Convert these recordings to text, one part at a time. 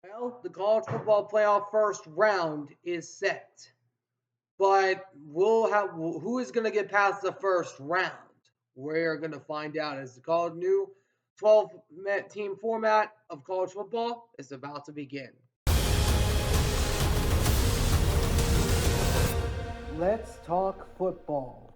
Well, the college football playoff first round is set, but we'll have who is going to get past the first round. We're going to find out as the college new 12 team format of college football is about to begin. Let's talk football.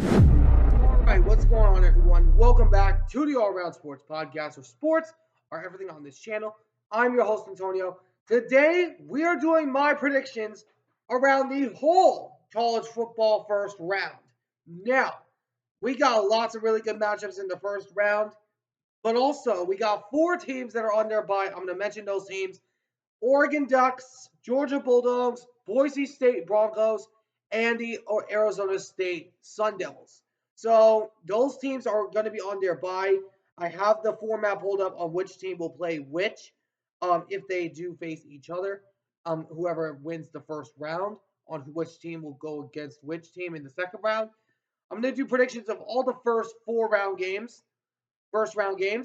All right, what's going on, everyone? Welcome back to the All Around Sports Podcast, where sports are everything on this channel. I'm your host, Antonio. Today, we are doing my predictions around the whole college football first round. Now, we got lots of really good matchups in the first round, but also we got four teams that are on their bye. I'm going to mention those teams: Oregon Ducks, Georgia Bulldogs, Boise State Broncos, and the Arizona State Sun Devils. So those teams are going to be on their bye. I have the format pulled up on which team will play which if they do face each other. Whoever wins the first round on which team will go against which team in the second round. I'm going to do predictions of all the first round games.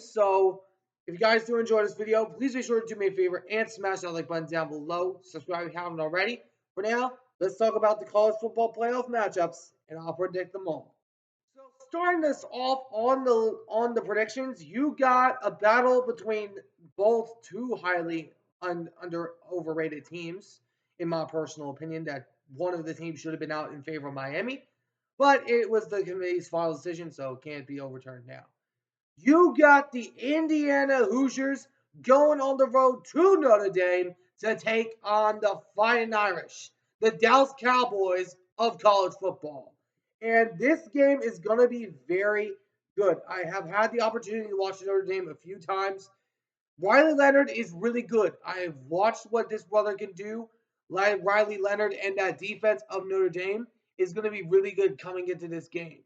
So if you guys do enjoy this video, please be sure to do me a favor and smash that like button down below. Subscribe if you haven't already. For now, let's talk about the college football playoff matchups, and I'll predict them all. So starting this off on the predictions, you got a battle between both two highly under overrated teams, in my personal opinion. That one of the teams should have been out in favor of Miami, but it was the committee's final decision, so it can't be overturned now. You got the Indiana Hoosiers going on the road to Notre Dame to take on the Fighting Irish, the Dallas Cowboys of college football. And this game is going to be very good. I have had the opportunity to watch Notre Dame a few times. Riley Leonard is really good. I have watched what this brother can do. Like Riley Leonard and that defense of Notre Dame is going to be really good coming into this game.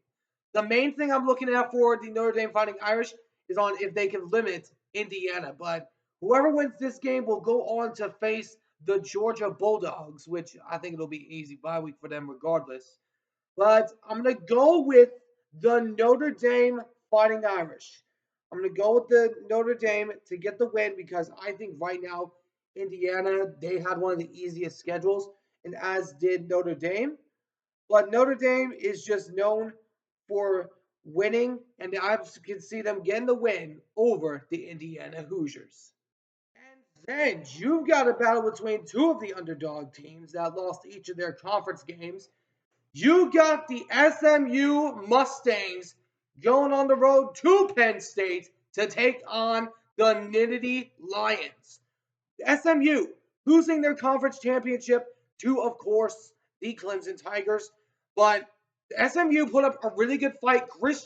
The main thing I'm looking at for the Notre Dame Fighting Irish is on if they can limit Indiana. But whoever wins this game will go on to face the Georgia Bulldogs, which I think it'll be easy bye week for them regardless. But I'm going to go with the Notre Dame Fighting Irish. I'm going to go with the Notre Dame to get the win because I think right now, Indiana, they had one of the easiest schedules, and as did Notre Dame. But Notre Dame is just known for winning, and I can see them getting the win over the Indiana Hoosiers. And then you've got a battle between two of the underdog teams that lost each of their conference games. You got the SMU Mustangs going on the road to Penn State to take on the Nittany Lions. SMU losing their conference championship to, of course, the Clemson Tigers. But SMU put up a really good fight. Chris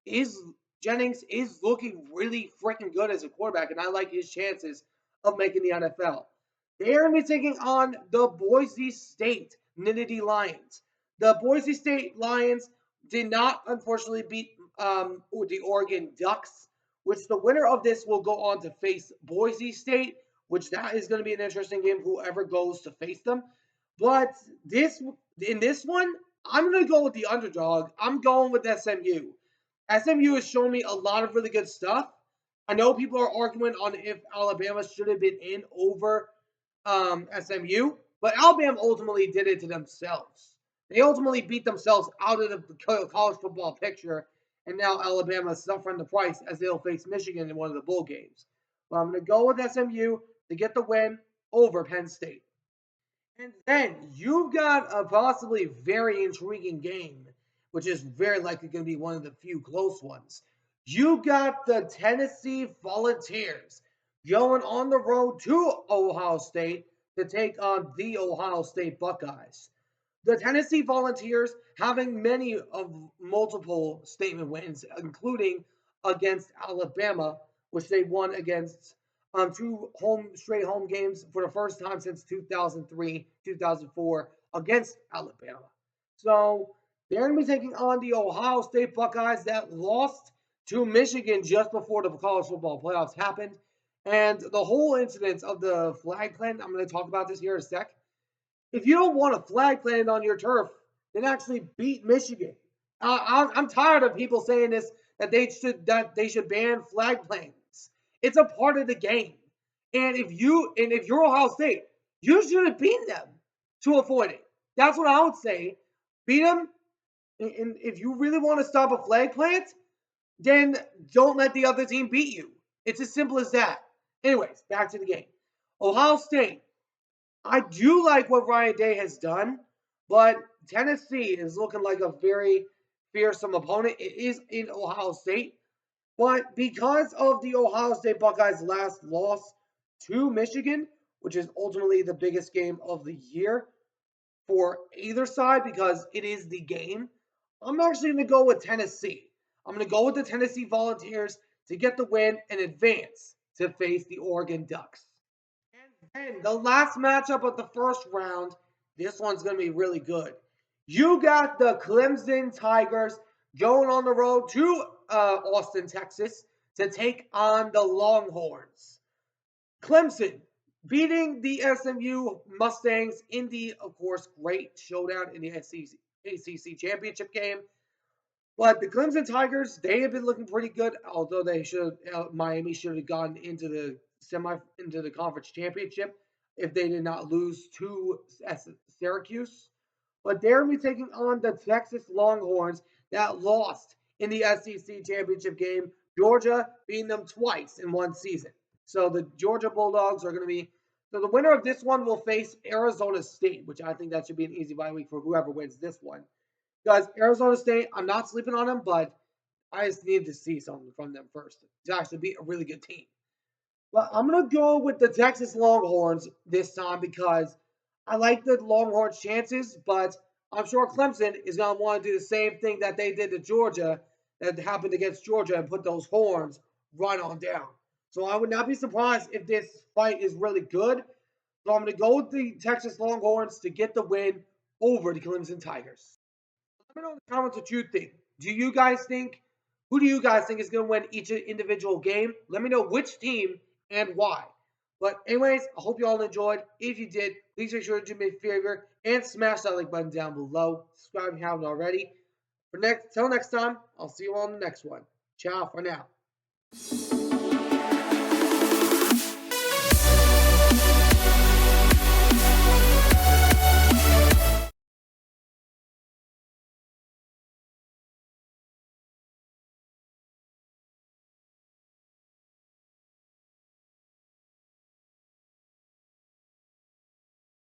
is Jennings is looking really freaking good as a quarterback, and I like his chances of making the NFL. They are going to be taking on the Boise State Nittany Lions. The Boise State Lions did not, unfortunately, beat the Oregon Ducks, which the winner of this will go on to face Boise State, which that is going to be an interesting game, whoever goes to face them. But in this one, I'm going to go with the underdog. I'm going with SMU. SMU has shown me a lot of really good stuff. I know people are arguing on if Alabama should have been in over SMU, but Alabama ultimately did it to themselves. They ultimately beat themselves out of the college football picture, and now Alabama is suffering the price as they'll face Michigan in one of the bowl games. But I'm going to go with SMU to get the win over Penn State. And then you've got a possibly very intriguing game, which is very likely going to be one of the few close ones. You got the Tennessee Volunteers going on the road to Ohio State to take on the Ohio State Buckeyes. The Tennessee Volunteers having many of multiple statement wins, including against Alabama, which they won against two straight home games for the first time since 2003, 2004 against Alabama. So they're going to be taking on the Ohio State Buckeyes that lost to Michigan just before the college football playoffs happened. And the whole incident of the flag planting, I'm going to talk about this here in a sec. If you don't want a flag planted on your turf, then actually beat Michigan. I'm tired of people saying this that they should ban flag plants. It's a part of the game. And if you're Ohio State, you should have beaten them to avoid it. That's what I would say. Beat them, and if you really want to stop a flag plant, then don't let the other team beat you. It's as simple as that. Anyways, back to the game. Ohio State. I do like what Ryan Day has done, but Tennessee is looking like a very fearsome opponent. It is in Ohio State, but because of the Ohio State Buckeyes' last loss to Michigan, which is ultimately the biggest game of the year for either side because it is the game, I'm actually going to go with Tennessee. I'm going to go with the Tennessee Volunteers to get the win and advance to face the Oregon Ducks. And then the last matchup of the first round, this one's going to be really good. You got the Clemson Tigers going on the road to Austin, Texas to take on the Longhorns. Clemson beating the SMU Mustangs in the, of course, great showdown in the ACC championship game. But the Clemson Tigers, they have been looking pretty good, although Miami should have gone into the conference championship if they did not lose to Syracuse. But they're going to be taking on the Texas Longhorns that lost in the SEC championship game. Georgia beating them twice in one season. So the Georgia Bulldogs are going to be. So the winner of this one will face Arizona State, which I think that should be an easy bye week for whoever wins this one. Guys, Arizona State, I'm not sleeping on them, but I just need to see something from them first to actually be a really good team. But I'm going to go with the Texas Longhorns this time because I like the Longhorns' chances, but I'm sure Clemson is going to want to do the same thing that they did to Georgia, that happened against Georgia, and put those horns right on down. So I would not be surprised if this fight is really good. So I'm going to go with the Texas Longhorns to get the win over the Clemson Tigers. Let me know in the comments what you think. Who do you guys think is going to win each individual game? Let me know which team and why. But anyways, I hope you all enjoyed. If you did, please make sure to do me a favor and smash that like button down below. Subscribe if you haven't already. Till next time, I'll see you all in the next one. Ciao for now.